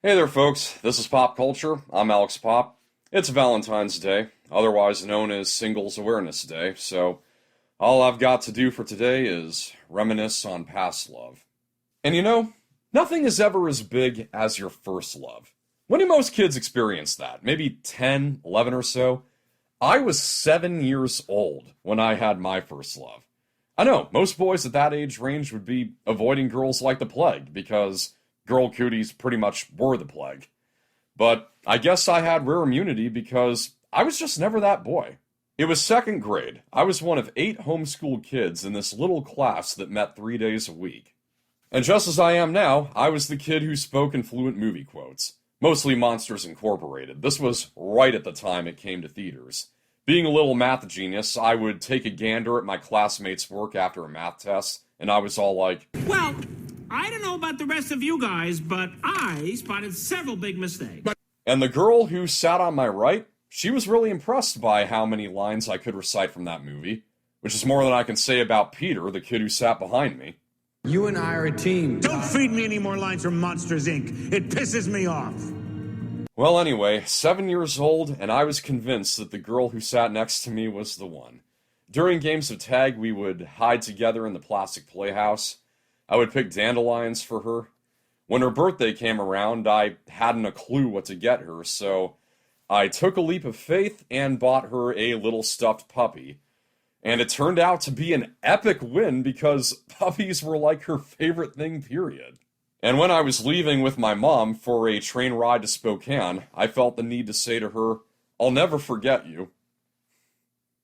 Hey there, folks. This is Pop Culture. I'm Alex Pop. It's Valentine's Day, otherwise known as Singles Awareness Day, so all I've got to do for today is reminisce on past love. And nothing is ever as big as your first love. When do most kids experience that? Maybe 10, 11 or so? I was 7 years old when I had my first love. I know, most boys at that age range would be avoiding girls like the plague, because girl cooties pretty much were the plague. But I guess I had rare immunity because I was just never that boy. It was second grade. I was one of 8 homeschooled kids in this little class that met 3 days a week. And just as I am now, I was the kid who spoke in fluent movie quotes. Mostly Monsters Incorporated. This was right at the time it came to theaters. Being a little math genius, I would take a gander at my classmates' work after a math test, and I was all like, Well, I don't know about the rest of you guys, but I spotted several big mistakes. And the girl who sat on my right, she was really impressed by how many lines I could recite from that movie, which is more than I can say about Peter, the kid who sat behind me. You and I are a team. Don't feed me any more lines from Monsters, Inc. It pisses me off. Well, anyway, 7 years old, and I was convinced that the girl who sat next to me was the one. During games of tag, we would hide together in the plastic playhouse. I would pick dandelions for her. When her birthday came around, I hadn't a clue what to get her, so I took a leap of faith and bought her a little stuffed puppy. And it turned out to be an epic win because puppies were like her favorite thing, period. And when I was leaving with my mom for a train ride to Spokane, I felt the need to say to her, "I'll never forget you."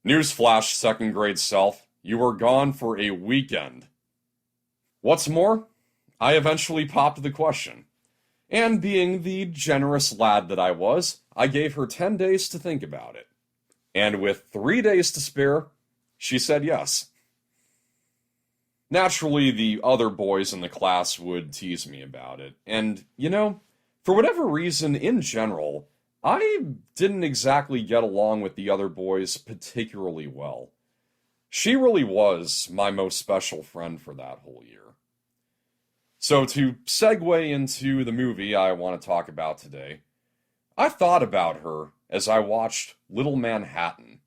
Newsflash, second grade self, you were gone for a weekend. What's more, I eventually popped the question. And being the generous lad that I was, I gave her 10 days to think about it. And with 3 days to spare, she said yes. Naturally, the other boys in the class would tease me about it. And, for whatever reason, in general, I didn't exactly get along with the other boys particularly well. She really was my most special friend for that whole year. So to segue into the movie I want to talk about today, I thought about her as I watched Little Manhattan.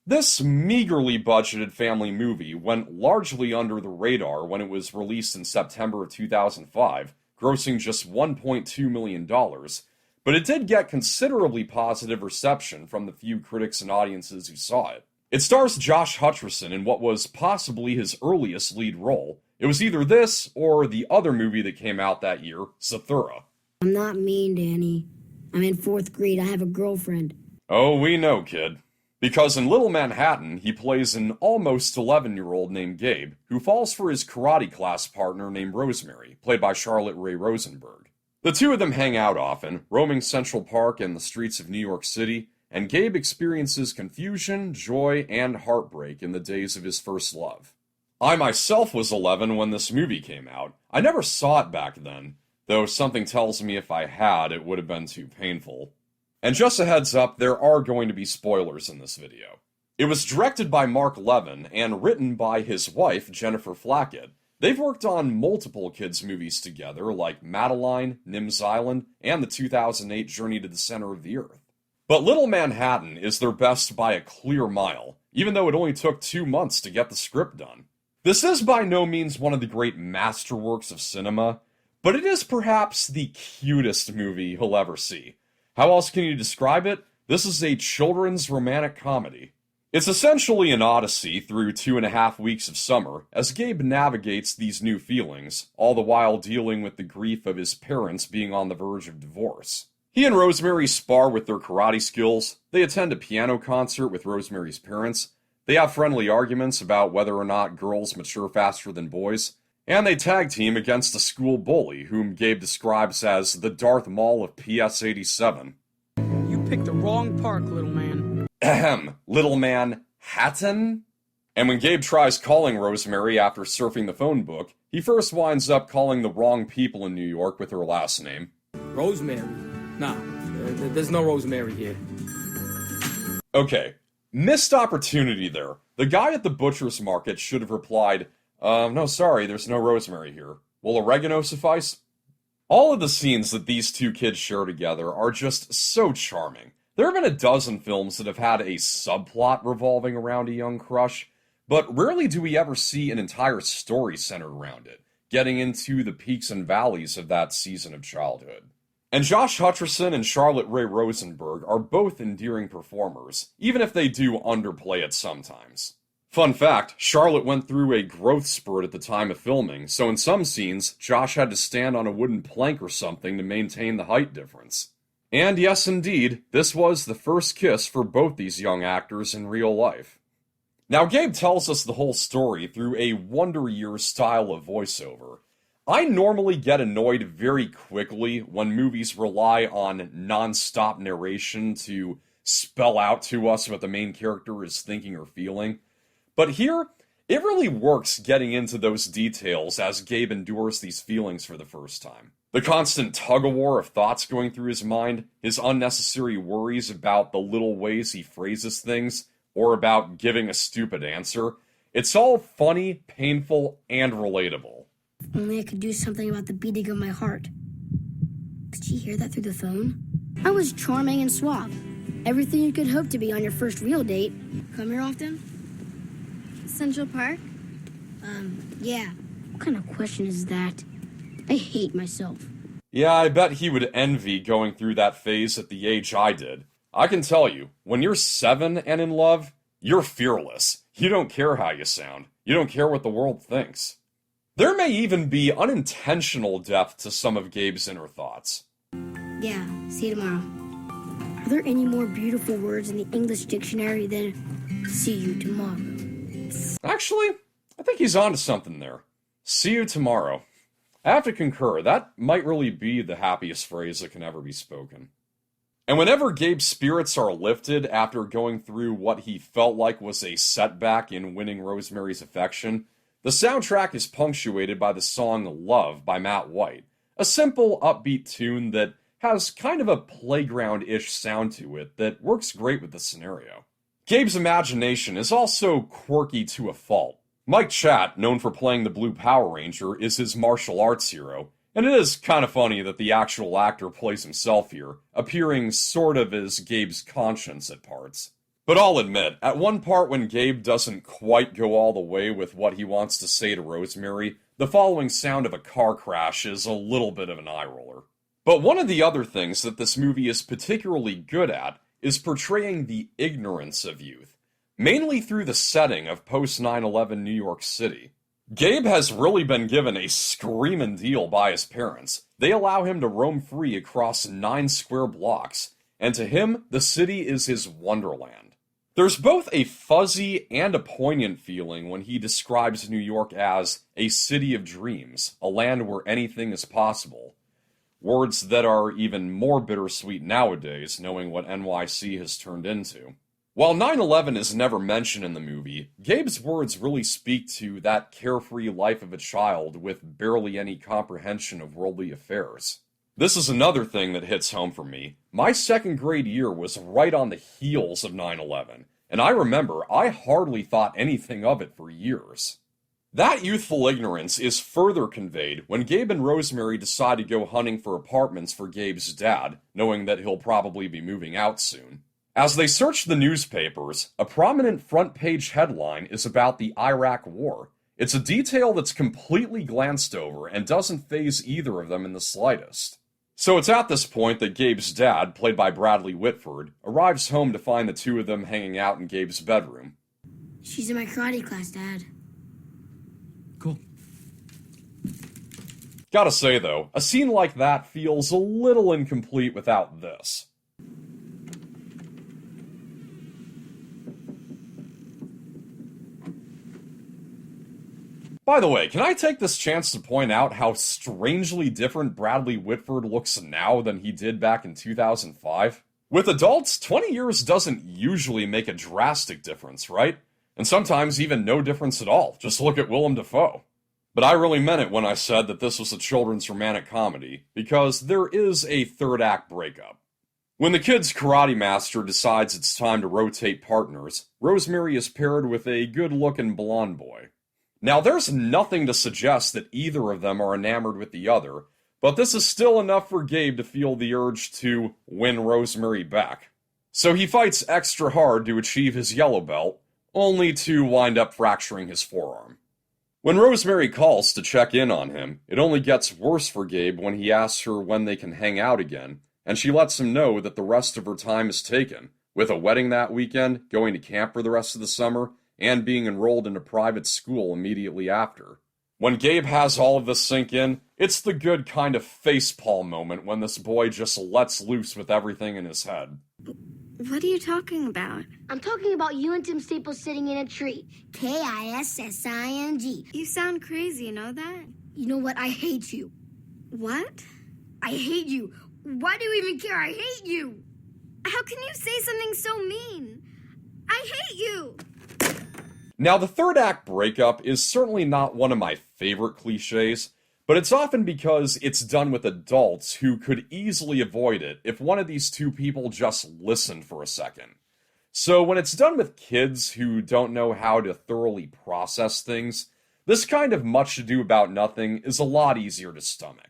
This meagerly budgeted family movie went largely under the radar when it was released in September of 2005, grossing just $1.2 million, but it did get considerably positive reception from the few critics and audiences who saw it. It stars Josh Hutcherson in what was possibly his earliest lead role. It was either this or the other movie that came out that year, Zathura. I'm not mean, Danny. I'm in 4th grade. I have a girlfriend. Oh, we know, kid. Because in Little Manhattan, he plays an almost 11-year-old named Gabe, who falls for his karate class partner named Rosemary, played by Charlotte Rae Rosenberg. The two of them hang out often, roaming Central Park and the streets of New York City, and Gabe experiences confusion, joy, and heartbreak in the days of his first love. I myself was 11 when this movie came out. I never saw it back then, though something tells me if I had, it would have been too painful. And just a heads up, there are going to be spoilers in this video. It was directed by Mark Levin and written by his wife, Jennifer Flackett. They've worked on multiple kids' movies together, like Madeline, Nim's Island, and the 2008 Journey to the Center of the Earth. But Little Manhattan is their best by a clear mile, even though it only took 2 months to get the script done. This is by no means one of the great masterworks of cinema, but it is perhaps the cutest movie he'll ever see. How else can you describe it? This is a children's romantic comedy. It's essentially an odyssey through 2.5 weeks of summer, as Gabe navigates these new feelings, all the while dealing with the grief of his parents being on the verge of divorce. He and Rosemary spar with their karate skills, they attend a piano concert with Rosemary's parents, they have friendly arguments about whether or not girls mature faster than boys, and they tag team against a school bully whom Gabe describes as the Darth Maul of PS87. You picked the wrong park, little man. Ahem, Little Manhattan? And when Gabe tries calling Rosemary after surfing the phone book, he first winds up calling the wrong people in New York with her last name. Rosemary? Nah, there's no Rosemary here. Okay, missed opportunity there. The guy at the butcher's market should have replied, no, sorry, there's no rosemary here. Will oregano suffice? All of the scenes that these two kids share together are just so charming. There have been a dozen films that have had a subplot revolving around a young crush, but rarely do we ever see an entire story centered around it, getting into the peaks and valleys of that season of childhood. And Josh Hutcherson and Charlotte Rae Rosenberg are both endearing performers, even if they do underplay it sometimes. Fun fact, Charlotte went through a growth spurt at the time of filming, so in some scenes, Josh had to stand on a wooden plank or something to maintain the height difference. And yes, indeed, this was the first kiss for both these young actors in real life. Now, Gabe tells us the whole story through a Wonder Years style of voiceover. I normally get annoyed very quickly when movies rely on non-stop narration to spell out to us what the main character is thinking or feeling. But here, it really works getting into those details as Gabe endures these feelings for the first time. The constant tug-of-war of thoughts going through his mind, his unnecessary worries about the little ways he phrases things, or about giving a stupid answer, it's all funny, painful, and relatable. If only I could do something about the beating of my heart. Could she hear that through the phone? I was charming and suave. Everything you could hope to be on your first real date. Come here often? Central Park? Yeah. What kind of question is that? I hate myself. Yeah, I bet he would envy going through that phase at the age I did. I can tell you, when you're 7 and in love, you're fearless. You don't care how you sound. You don't care what the world thinks. There may even be unintentional depth to some of Gabe's inner thoughts. Yeah, see you tomorrow. Are there any more beautiful words in the English dictionary than see you tomorrow? Actually, I think he's onto something there. See you tomorrow. I have to concur, that might really be the happiest phrase that can ever be spoken. And whenever Gabe's spirits are lifted after going through what he felt like was a setback in winning Rosemary's affection, the soundtrack is punctuated by the song Love by Matt White, a simple, upbeat tune that has kind of a playground-ish sound to it that works great with the scenario. Gabe's imagination is also quirky to a fault. Mike Chatt, known for playing the Blue Power Ranger, is his martial arts hero, and it is kind of funny that the actual actor plays himself here, appearing sort of as Gabe's conscience at parts. But I'll admit, at one part when Gabe doesn't quite go all the way with what he wants to say to Rosemary, the following sound of a car crash is a little bit of an eye-roller. But one of the other things that this movie is particularly good at is portraying the ignorance of youth, mainly through the setting of post-9/11 New York City. Gabe has really been given a screamin' deal by his parents. They allow him to roam free across 9 square blocks, and to him, the city is his wonderland. There's both a fuzzy and a poignant feeling when he describes New York as a city of dreams, a land where anything is possible. Words that are even more bittersweet nowadays, knowing what NYC has turned into. While 9/11 is never mentioned in the movie, Gabe's words really speak to that carefree life of a child with barely any comprehension of worldly affairs. This is another thing that hits home for me. My second grade year was right on the heels of 9/11, and I remember I hardly thought anything of it for years. That youthful ignorance is further conveyed when Gabe and Rosemary decide to go hunting for apartments for Gabe's dad, knowing that he'll probably be moving out soon. As they search the newspapers, a prominent front-page headline is about the Iraq War. It's a detail that's completely glanced over and doesn't faze either of them in the slightest. So it's at this point that Gabe's dad, played by Bradley Whitford, arrives home to find the two of them hanging out in Gabe's bedroom. She's in my karate class, Dad. Cool. Gotta say though, a scene like that feels a little incomplete without this. By the way, can I take this chance to point out how strangely different Bradley Whitford looks now than he did back in 2005? With adults, 20 years doesn't usually make a drastic difference, right? And sometimes even no difference at all. Just look at Willem Dafoe. But I really meant it when I said that this was a children's romantic comedy, because there is a third act breakup. When the kid's karate master decides it's time to rotate partners, Rosemary is paired with a good-looking blonde boy. Now, there's nothing to suggest that either of them are enamored with the other, But this is still enough for Gabe to feel the urge to win Rosemary back. So he fights extra hard to achieve his yellow belt, only to wind up fracturing his forearm. When Rosemary calls to check in on him, it only gets worse for Gabe when he asks her when they can hang out again, and she lets him know that the rest of her time is taken, with a wedding that weekend, going to camp for the rest of the summer, and being enrolled in a private school immediately after. When Gabe has all of this sink in, it's the good kind of facepalm moment when this boy just lets loose with everything in his head. What are you talking about? I'm talking about you and Tim Staples sitting in a tree. Kissing. You sound crazy, you know that? You know what? I hate you. What? I hate you. Why do you even care? I hate you. How can you say something so mean? I hate you! Now, the third act breakup is certainly not one of my favorite cliches, but it's often because it's done with adults who could easily avoid it if one of these two people just listened for a second. So when it's done with kids who don't know how to thoroughly process things, this kind of much ado about nothing is a lot easier to stomach.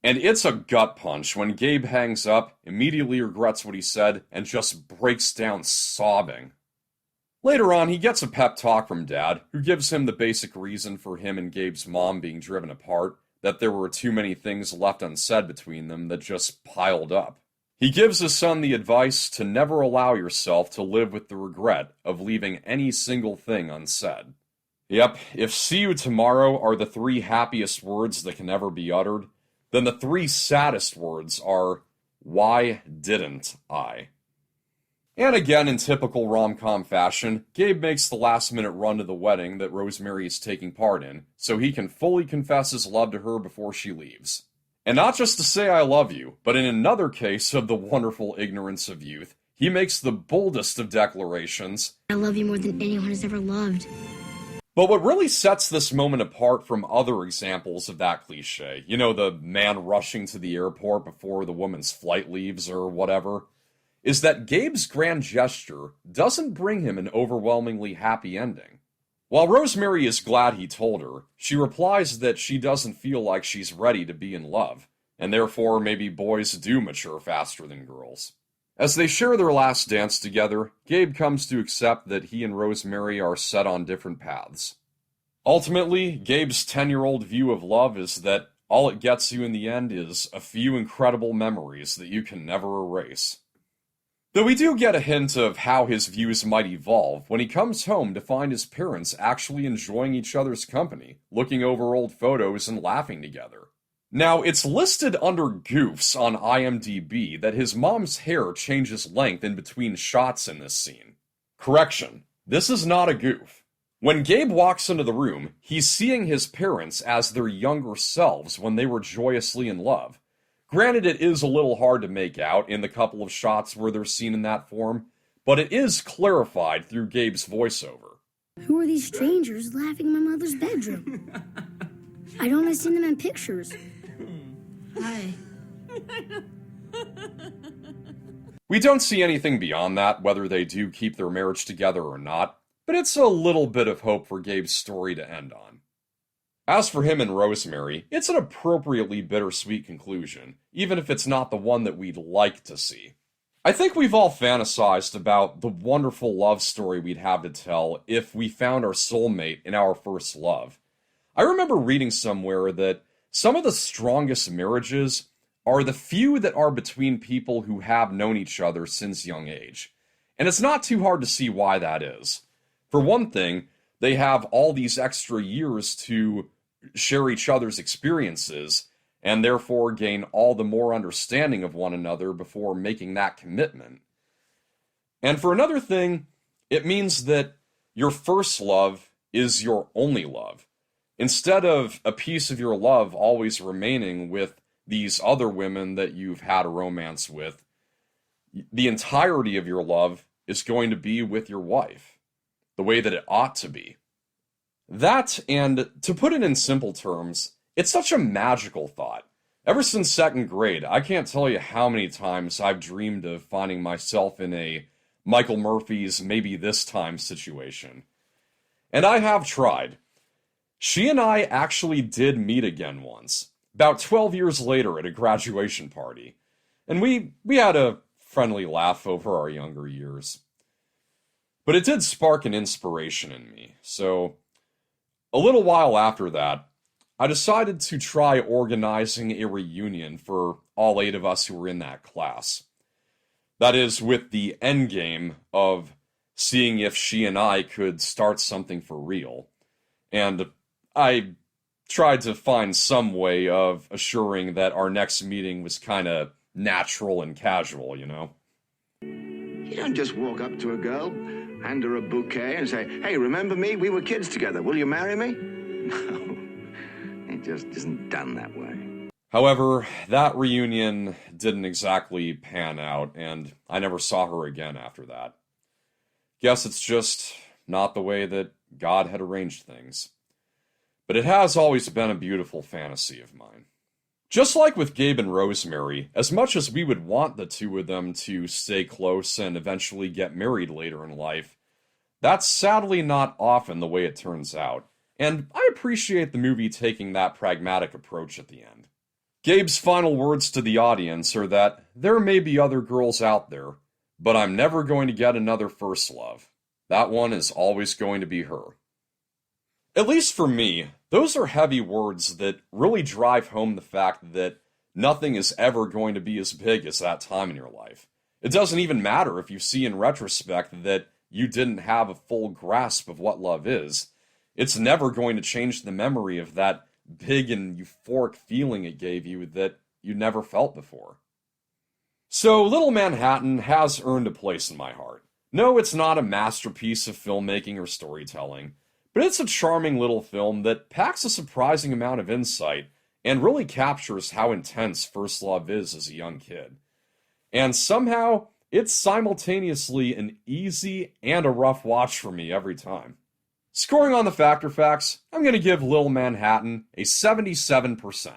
And it's a gut punch when Gabe hangs up, immediately regrets what he said, and just breaks down sobbing. Later on, he gets a pep talk from Dad, who gives him the basic reason for him and Gabe's mom being driven apart, that there were too many things left unsaid between them that just piled up. He gives his son the advice to never allow yourself to live with the regret of leaving any single thing unsaid. Yep, if "see you tomorrow" are the 3 happiest words that can ever be uttered, then the 3 saddest words are, "Why didn't I?" And again, in typical rom-com fashion, Gabe makes the last-minute run to the wedding that Rosemary is taking part in, so he can fully confess his love to her before she leaves. And not just to say "I love you," but in another case of the wonderful ignorance of youth, he makes the boldest of declarations. I love you more than anyone has ever loved. But what really sets this moment apart from other examples of that cliche, you know, the man rushing to the airport before the woman's flight leaves or whatever, is that Gabe's grand gesture doesn't bring him an overwhelmingly happy ending. While Rosemary is glad he told her, she replies that she doesn't feel like she's ready to be in love, and therefore maybe boys do mature faster than girls. As they share their last dance together, Gabe comes to accept that he and Rosemary are set on different paths. Ultimately, Gabe's 10-year-old view of love is that all it gets you in the end is a few incredible memories that you can never erase. Though we do get a hint of how his views might evolve when he comes home to find his parents actually enjoying each other's company, looking over old photos and laughing together. Now, it's listed under goofs on IMDb that his mom's hair changes length in between shots in this scene. Correction, this is not a goof. When Gabe walks into the room, he's seeing his parents as their younger selves when they were joyously in love. Granted, it is a little hard to make out in the couple of shots where they're seen in that form, but it is clarified through Gabe's voiceover. Who are these strangers laughing in my mother's bedroom? I'd only seen them in pictures. Hi. We don't see anything beyond that, whether they do keep their marriage together or not, but it's a little bit of hope for Gabe's story to end on. As for him and Rosemary, it's an appropriately bittersweet conclusion, even if it's not the one that we'd like to see. I think we've all fantasized about the wonderful love story we'd have to tell if we found our soulmate in our first love. I remember reading somewhere that some of the strongest marriages are the few that are between people who have known each other since young age. And it's not too hard to see why that is. For one thing, they have all these extra years to share each other's experiences, and therefore gain all the more understanding of one another before making that commitment. And for another thing, it means that your first love is your only love. Instead of a piece of your love always remaining with these other women that you've had a romance with, the entirety of your love is going to be with your wife, the way that it ought to be. That, and to put it in simple terms, it's such a magical thought. Ever since second grade, I can't tell you how many times I've dreamed of finding myself in a Michael Murphy's Maybe This Time situation. And I have tried. She and I actually did meet again once. about 12 years later at a graduation party, and we had a friendly laugh over our younger years. But it did spark an inspiration in me, so a little while after that, I decided to try organizing a reunion for all 8 of us who were in that class. That is, with the end game of seeing if she and I could start something for real. And I tried to find some way of assuring that our next meeting was kind of natural and casual, you know? You don't just walk up to a girl, hand her a bouquet, and say, "Hey, remember me? We were kids together. Will you marry me?" No, it just isn't done that way. However, that reunion didn't exactly pan out, and I never saw her again after that. Guess it's just not the way that God had arranged things. But it has always been a beautiful fantasy of mine. Just like with Gabe and Rosemary, as much as we would want the two of them to stay close and eventually get married later in life, that's sadly not often the way it turns out, and I appreciate the movie taking that pragmatic approach at the end. Gabe's final words to the audience are that there may be other girls out there, but I'm never going to get another first love. That one is always going to be her. At least for me, those are heavy words that really drive home the fact that nothing is ever going to be as big as that time in your life. It doesn't even matter if you see in retrospect that you didn't have a full grasp of what love is. It's never going to change the memory of that big and euphoric feeling it gave you that you never felt before. So, Little Manhattan has earned a place in my heart. No, it's not a masterpiece of filmmaking or storytelling, but it's a charming little film that packs a surprising amount of insight and really captures how intense first love is as a young kid. And somehow, it's simultaneously an easy and a rough watch for me every time. Scoring on the Factor Facts, I'm going to give Little Manhattan a 77%.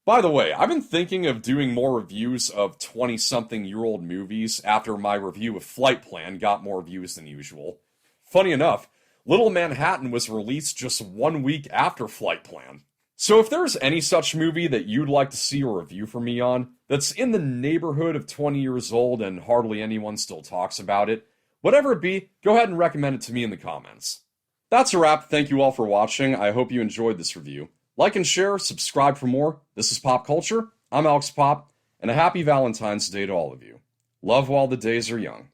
By the way, I've been thinking of doing more reviews of 20-something-year-old movies after my review of Flight Plan got more views than usual. Funny enough, Little Manhattan was released just 1 week after Flight Plan. So if there's any such movie that you'd like to see a review from me on, that's in the neighborhood of 20 years old and hardly anyone still talks about it, whatever it be, go ahead and recommend it to me in the comments. That's a wrap. Thank you all for watching. I hope you enjoyed this review. Like and share, subscribe for more. This is Pop Culture. I'm Alex Pop, and a happy Valentine's Day to all of you. Love while the days are young.